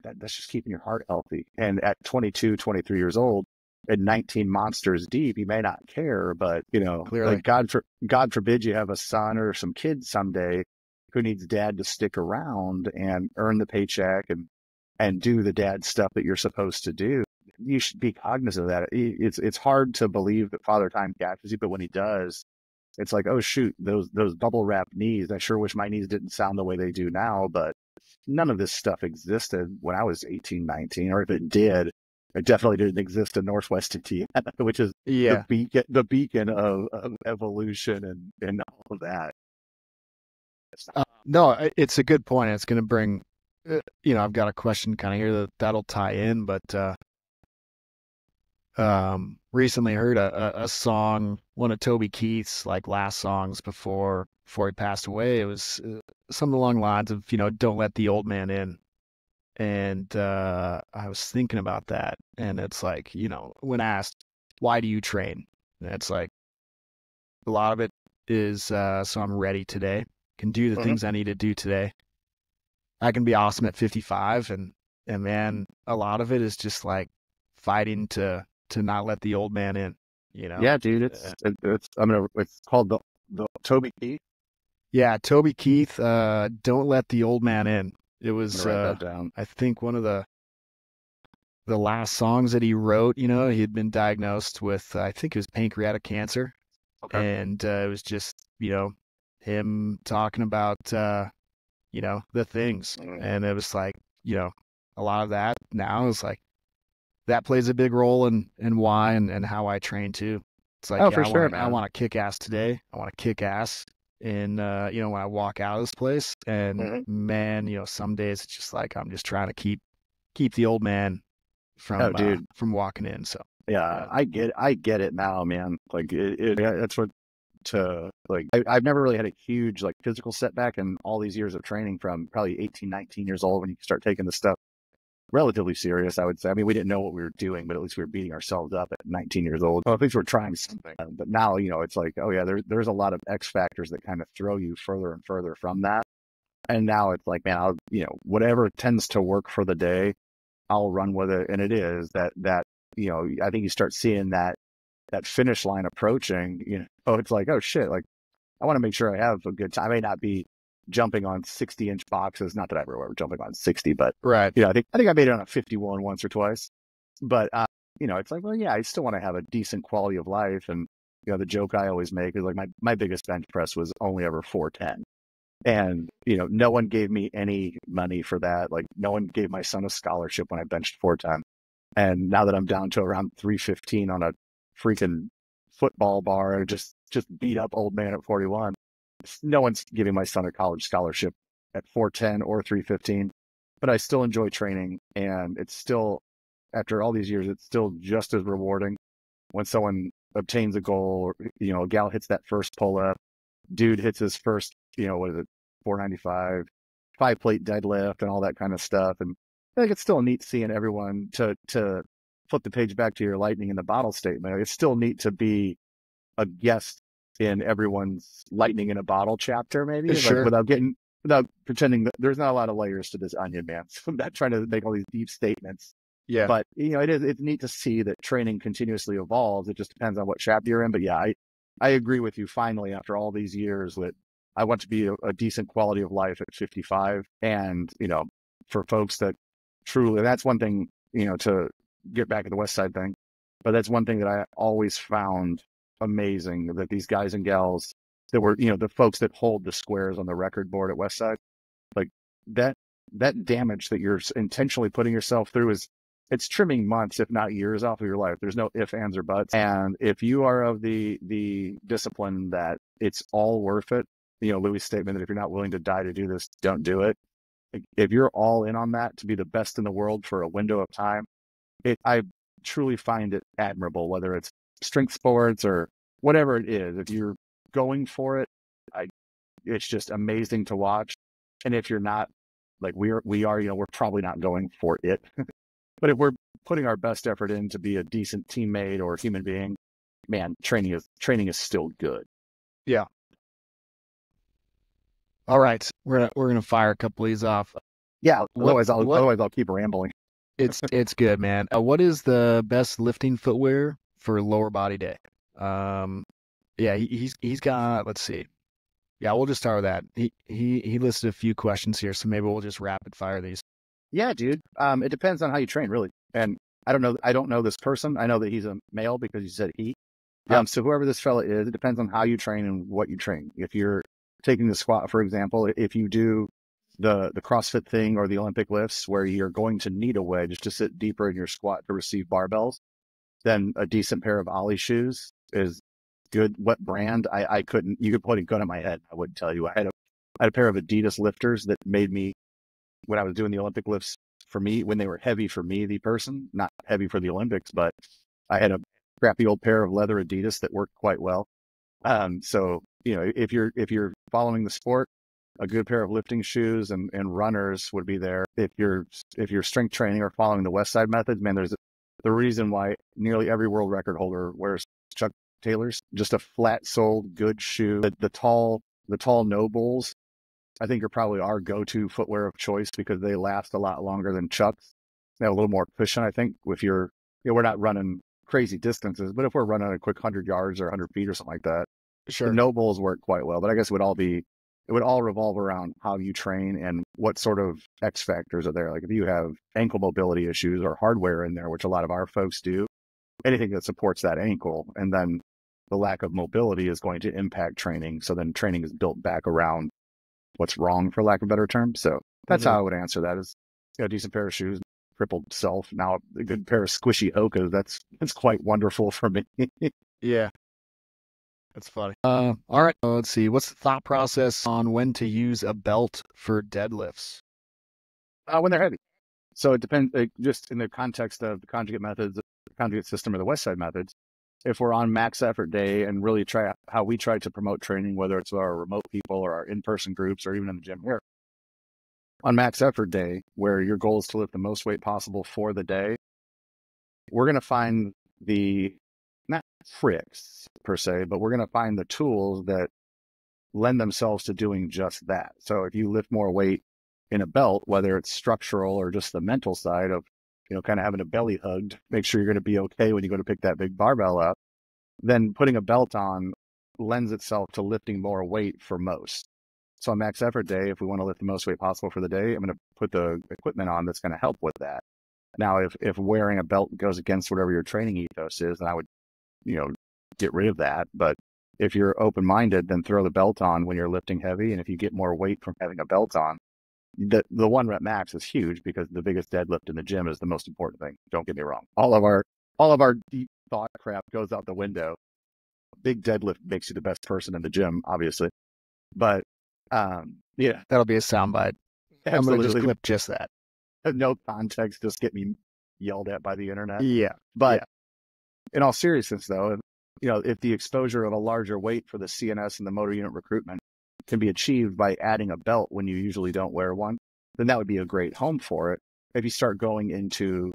that's just keeping your heart healthy. And at 22, 23 years old, and 19 monsters deep, you may not care, but clearly, like God forbid you have a son or some kids someday who needs dad to stick around and earn the paycheck and do the dad stuff that you're supposed to do. You should be cognizant of that. It's hard to believe that Father Time catches you, but when he does, it's like, oh shoot, those bubble wrap knees. I sure wish my knees didn't sound the way they do now, but none of this stuff existed when I was 18, 19, or if it did, it definitely didn't exist in Northwest Indiana, which is Yeah. the beacon of evolution and all of that. No, it's a good point. It's going to bring, I've got a question kind of here that'll tie in, but recently heard a song, one of Toby Keith's like last songs before he passed away. It was something along the lines of, don't let the old man in. And I was thinking about that, and it's like, when asked, why do you train? And it's like, a lot of it is so I'm ready today, can do the things I need to do today. I can be awesome at 55, and man, a lot of it is just like fighting to not let the old man in, Yeah, dude, it's called the Toby Keith. Yeah, Toby Keith, don't let the old man in. It was Write that down. I think one of the last songs that he wrote. He had been diagnosed with, I think it was pancreatic cancer. Okay. And it was just, him talking about the things. And it was like, a lot of that now is like, that plays a big role in why and how I train too. It's like, for sure, I man. want to kick ass today. I want to kick ass in, when I walk out of this place. And man, some days it's just like, I'm just trying to keep the old man from walking in. So yeah, I get it now, man. Like that's what I've never really had a huge like physical setback in all these years of training, from probably 18, 19 years old when you start taking this stuff relatively serious, I would say. I mean, we didn't know what we were doing, but at least we were beating ourselves up at 19 years old. Well, at least we're trying something. But now, it's like, oh yeah, there's a lot of X factors that kind of throw you further and further from that. And now it's like, man, whatever tends to work for the day, I'll run with it. And it is that, I think you start seeing that finish line approaching, it's like, oh shit, like I want to make sure I have a good time. I may not be jumping on 60-inch boxes. Not that I ever were jumping on 60, but right. I think I made it on a 51 once or twice. But it's like, well, yeah, I still want to have a decent quality of life. And the joke I always make is like my biggest bench press was only ever 410. And no one gave me any money for that. Like no one gave my son a scholarship when I benched 410. And now that I'm down to around 315 on a freaking football bar and just beat up old man at 41, no one's giving my son a college scholarship at 410 or 315, but I still enjoy training. And it's still, after all these years, it's still just as rewarding when someone obtains a goal, or, a gal hits that first pull up, dude hits his first, what is it, 495, 5-plate deadlift and all that kind of stuff. And I think it's still neat seeing everyone to flip the page back to your lightning in the bottle statement. It's still neat to be a guest in everyone's lightning in a bottle chapter, maybe, sure. Like without pretending that there's not a lot of layers to this onion, man. So I'm not trying to make all these deep statements. Yeah. But it's neat to see that training continuously evolves. It just depends on what chapter you're in. But yeah, I agree with you finally after all these years that I want to be a decent quality of life at 55. And, for folks that truly, that's one thing, to get back to the Westside thing, but that's one thing that I always found amazing, that these guys and gals that were, the folks that hold the squares on the record board at Westside, like that damage that you're intentionally putting yourself through it's trimming months, if not years, off of your life. There's no ifs, ands, or buts. And if you are of the discipline that it's all worth it, Louis' statement that if you're not willing to die to do this, don't do it. If you're all in on that to be the best in the world for a window of time, I truly find it admirable, whether it's strength sports or whatever it is. If you're going for it, it's just amazing to watch. And if you're not, like we are, we're probably not going for it. But if we're putting our best effort in to be a decent teammate or human being, man, training is still good. Yeah. All right, we're gonna fire a couple of these off. Yeah. Otherwise I'll keep rambling. It's good, man. What is the best lifting footwear for lower body day? Yeah, he's got. Let's see. Yeah, we'll just start with that. He listed a few questions here, so maybe we'll just rapid fire these. Yeah, dude. It depends on how you train, really. And I don't know this person. I know that he's a male because you said he. Yeah. So whoever this fella is, it depends on how you train and what you train. If you're taking the squat, for example, if you do the CrossFit thing or the Olympic lifts where you're going to need a wedge to sit deeper in your squat to receive barbells, then a decent pair of Ollie shoes is good. What brand? I couldn't, you could put a gun on my head. I wouldn't tell you. I had a pair of Adidas lifters that made me, when I was doing the Olympic lifts for me, when they were heavy for me, the person, not heavy for the Olympics, but I had a crappy old pair of leather Adidas that worked quite well. So, if you're following the sport, a good pair of lifting shoes and runners would be there. If you're strength training or following the Westside methods, man, there's the reason why nearly every world record holder wears Chuck Taylors, just a flat-soled good shoe. The tall no bulls, I think, are probably our go-to footwear of choice because they last a lot longer than Chucks. They have a little more cushion, I think. If you're, we're not running crazy distances, but if we're running a quick 100 yards or 100 feet or something like that, Sure. the no bulls work quite well. But I guess it would all revolve around how you train and what sort of X factors are there. Like if you have ankle mobility issues or hardware in there, which a lot of our folks do, anything that supports that ankle, and then the lack of mobility is going to impact training. So then training is built back around what's wrong, for lack of a better term. So that's how I would answer that, is a decent pair of shoes, crippled self. Now a good pair of squishy Hokas, that's quite wonderful for me. Yeah. That's funny. All right. Let's see. What's the thought process on when to use a belt for deadlifts? When they're heavy. So it depends, just in the context of the conjugate methods, the conjugate system, or the Westside methods. If we're on max effort day and really try how we try to promote training, whether it's our remote people or our in-person groups or even in the gym here, on max effort day, where your goal is to lift the most weight possible for the day, we're going to find not tricks per se, but we're going to find the tools that lend themselves to doing just that. So if you lift more weight in a belt, whether it's structural or just the mental side of, kind of having a belly hugged, make sure you're going to be okay when you go to pick that big barbell up, then putting a belt on lends itself to lifting more weight for most. So on max effort day, if we want to lift the most weight possible for the day, I'm going to put the equipment on that's going to help with that. Now, if wearing a belt goes against whatever your training ethos is, then I would, get rid of that. But if you're open-minded, then throw the belt on when you're lifting heavy. And if you get more weight from having a belt on, the 1 rep max is huge, because the biggest deadlift in the gym is the most important thing. Don't get me wrong. All of our deep thought crap goes out the window. Big deadlift makes you the best person in the gym, obviously. But yeah, That'll be a soundbite. I'm going to just clip just that. No context, just get me yelled at by the internet. Yeah. But in all seriousness, though, if the exposure of a larger weight for the CNS and the motor unit recruitment can be achieved by adding a belt when you usually don't wear one, then that would be a great home for it. If you start going into,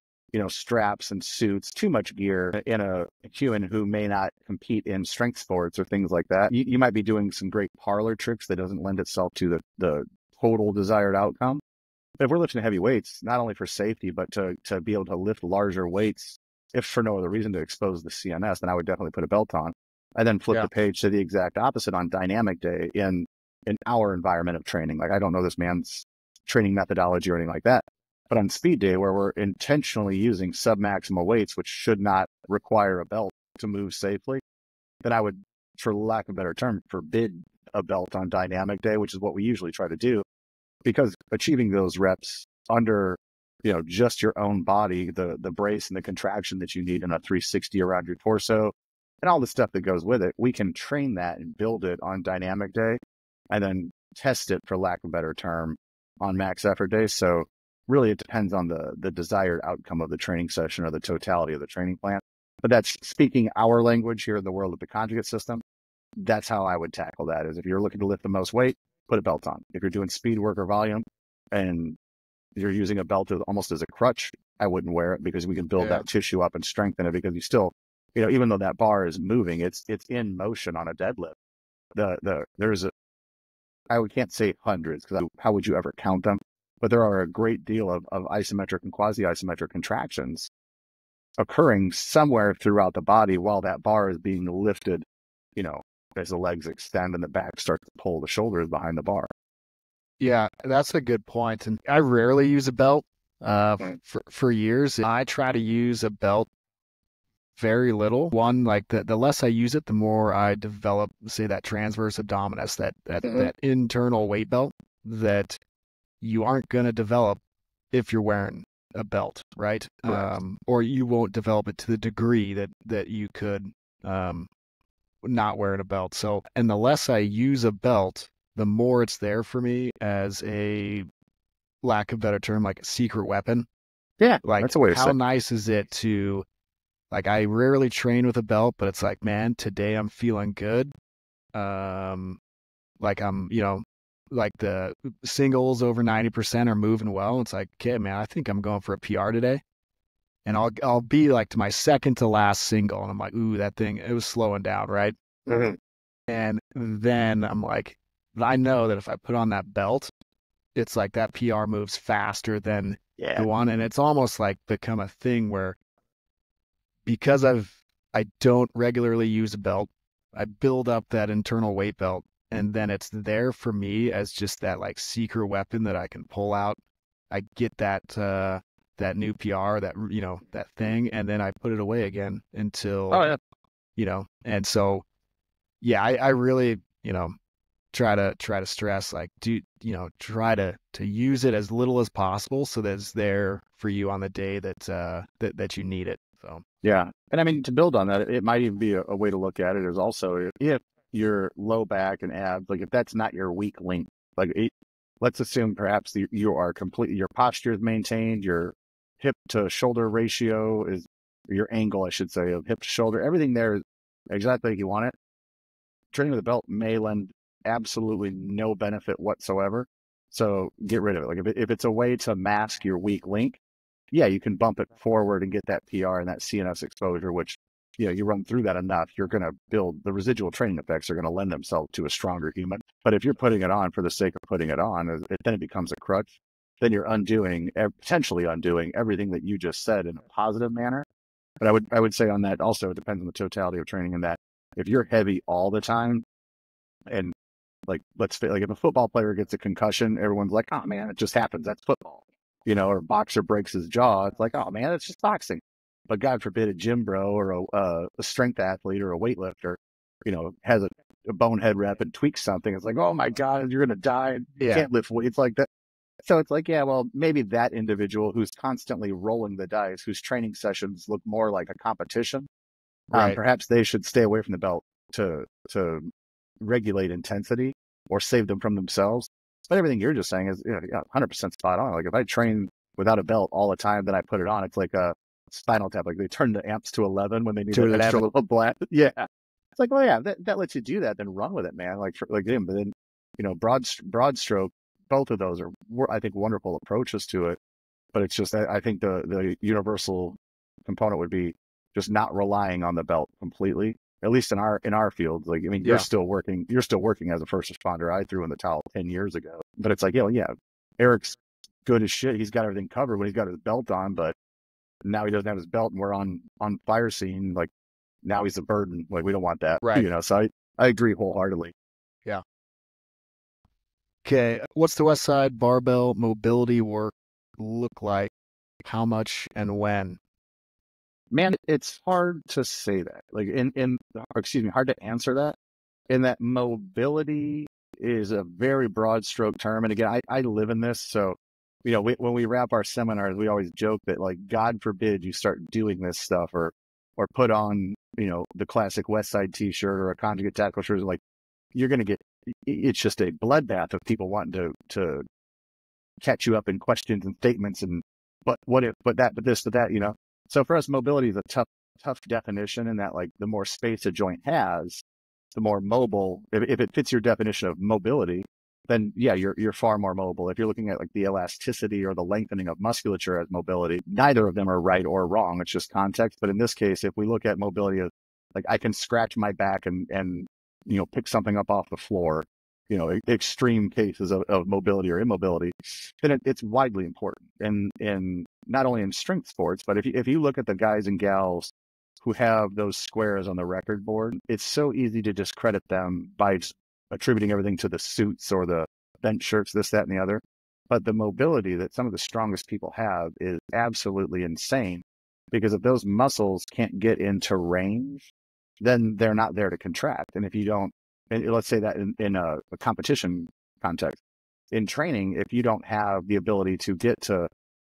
straps and suits, too much gear in a human who may not compete in strength sports or things like that, you might be doing some great parlor tricks that doesn't lend itself to the total desired outcome. But if we're lifting heavy weights, not only for safety, but to be able to lift larger weights, if for no other reason to expose the CNS, then I would definitely put a belt on. And then flip the page to the exact opposite on dynamic day in our environment of training. Like, I don't know this man's training methodology or anything like that. But on speed day, where we're intentionally using submaximal weights, which should not require a belt to move safely, then I would, for lack of a better term, forbid a belt on dynamic day, which is what we usually try to do. Because achieving those reps under, just your own body, the brace and the contraction that you need in a 360 around your torso and all the stuff that goes with it, we can train that and build it on dynamic day and then test it, for lack of a better term, on max effort day. So really, it depends on the desired outcome of the training session or the totality of the training plan. But that's speaking our language here in the world of the conjugate system. That's how I would tackle that, is if you're looking to lift the most weight, put a belt on. If you're doing speed work or volume and you're using a belt almost as a crutch, I wouldn't wear it, because we can build that tissue up and strengthen it, because you still, even though that bar is moving, it's in motion on a deadlift. I can't say hundreds, because how would you ever count them? But there are a great deal of isometric and quasi-isometric contractions occurring somewhere throughout the body while that bar is being lifted, as the legs extend and the back starts to pull the shoulders behind the bar. Yeah, that's a good point. And I rarely use a belt for years. I try to use a belt very little. One, like the less I use it, the more I develop, say, that transverse abdominis, that internal weight belt that you aren't going to develop if you're wearing a belt, right? Correct. Or you won't develop it to the degree that you could not wearing a belt. So, and the less I use a belt, the more it's there for me as a, lack of better term, like a secret weapon. Yeah, Like, that's a way to say how it. nice is it to, like, I rarely train with a belt, but it's like, man, today I'm feeling good. Um, like like the singles over 90% are moving well. It's like, okay, man, I think I'm going for a PR today. And I'll be like to my second to last single, and I'm like, ooh, that thing, it was slowing down, right? Mhm. And then I'm like, I know that if I put on that belt, it's like that PR moves faster than Yeah. the one. And it's almost like become a thing where, because I don't regularly use a belt, I build up that internal weight belt, and then it's there for me as just that like secret weapon that I can pull out. I get that new PR, that that thing, and then I put it away again Oh until, yeah. and so yeah, I really, try to stress, like, try to use it as little as possible so that it's there for you on the day that you need it. So Yeah. And I mean, to build on that, it might even be a way to look at it is also if your low back and abs, like if that's not your weak link, like let's assume perhaps you are completely, your posture is maintained, your hip to shoulder ratio is, your angle, I should say, of hip to shoulder, everything there is exactly like you want it. Training with a belt may lend absolutely no benefit whatsoever. So get rid of it. Like if it's a way to mask your weak link, yeah, you can bump it forward and get that PR and that CNS exposure, which, you run through that enough, you're going to build the residual training effects are going to lend themselves to a stronger human. But if you're putting it on for the sake of putting it on, then it becomes a crutch. Then you're potentially undoing everything that you just said in a positive manner. But I would say on that also, it depends on the totality of training in that if you're heavy all the time and like, like if a football player gets a concussion, everyone's like, oh man, it just happens. That's football, or a boxer breaks his jaw. It's like, oh man, it's just boxing. But God forbid a gym bro or a strength athlete or a weightlifter, has a bonehead rep and tweaks something. It's like, oh my God, you're going to die. You yeah, can't lift weights like that. So it's like, yeah, well, maybe that individual who's constantly rolling the dice, whose training sessions look more like a competition, right, perhaps they should stay away from the belt to regulate intensity or save them from themselves. But everything you're just saying is 100% spot on. Like if I train without a belt all the time, then I put it on. It's like a Spinal Tap. Like they turn the amps to 11 when they need to that extra 11. little blast. Yeah, it's like, well, yeah, that lets you do that. Then run with it, man. Like him. But then broad stroke. Both of those are, I think, wonderful approaches to it. But it's just, I think the universal component would be just not relying on the belt completely. At least in our field, like, I mean, you're Yeah, still working as a first responder. I threw in the towel 10 years ago, but it's like, yeah, Eric's good as shit. He's got everything covered when he's got his belt on, but now he doesn't have his belt and we're on fire scene. Like now he's a burden. Like we don't want that, right. so I agree wholeheartedly. Yeah. Okay. What's the Westside Barbell mobility work look like? How much and when? Man, it's hard to say that. Like excuse me, hard to answer that. In that mobility is a very broad stroke term. And again, I live in this. So, when we wrap our seminars, we always joke that like, God forbid you start doing this stuff or put on, the classic Westside t-shirt or a Conjugate Tactical shirt. Like you're going to get, it's just a bloodbath of people wanting to catch you up in questions and statements. And, but what if, but that, but this, but that, So for us, mobility is a tough definition in that like the more space a joint has, the more mobile. If it fits your definition of mobility, then yeah, you're far more mobile. If you're looking at like the elasticity or the lengthening of musculature as mobility, neither of them are right or wrong. It's just context. But in this case, if we look at mobility as like I can scratch my back and pick something up off the floor, extreme cases of mobility or immobility, then it's widely important. And not only in strength sports, but if you look at the guys and gals who have those squares on the record board, it's so easy to discredit them by attributing everything to the suits or the bench shirts, this, that, and the other. But the mobility that some of the strongest people have is absolutely insane, because if those muscles can't get into range, then they're not there to contract. And if you don't, and let's say that in a competition context, in training, if you don't have the ability to get to,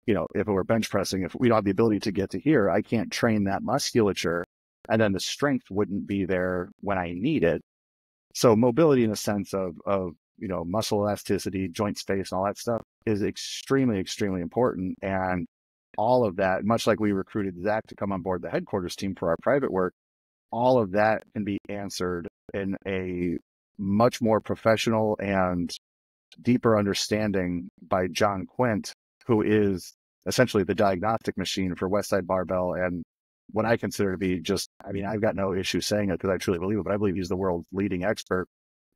if it were bench pressing, if we don't have the ability to get to here, I can't train that musculature, and then the strength wouldn't be there when I need it. So mobility in a sense of muscle elasticity, joint space, and all that stuff is extremely, extremely important. And all of that, much like we recruited Zach to come on board the headquarters team for our private work, all of that can be answered in a much more professional and deeper understanding by John Quint, who is essentially the diagnostic machine for Westside Barbell, and what I consider to be I've got no issue saying it because I truly believe it, but I believe he's the world's leading expert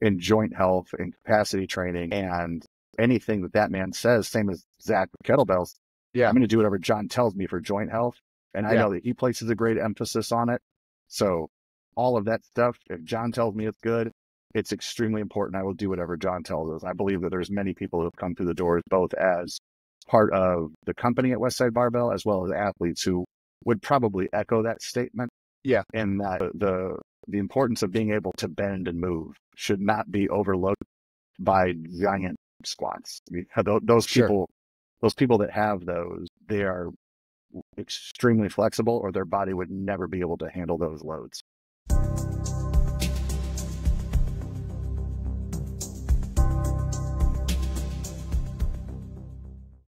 in joint health and capacity training, and anything that man says, same as Zach with kettlebells. Yeah. I'm going to do whatever John tells me for joint health. And I know that he places a great emphasis on it. So all of that stuff, if John tells me it's good, it's extremely important. I will do whatever John tells us. I believe that there's many people who have come through the doors, both as part of the company at Westside Barbell, as well as athletes who would probably echo that statement. Yeah. And that the importance of being able to bend and move should not be overlooked by giant squats. I mean, those people that have those, they are extremely flexible, or their body would never be able to handle those loads.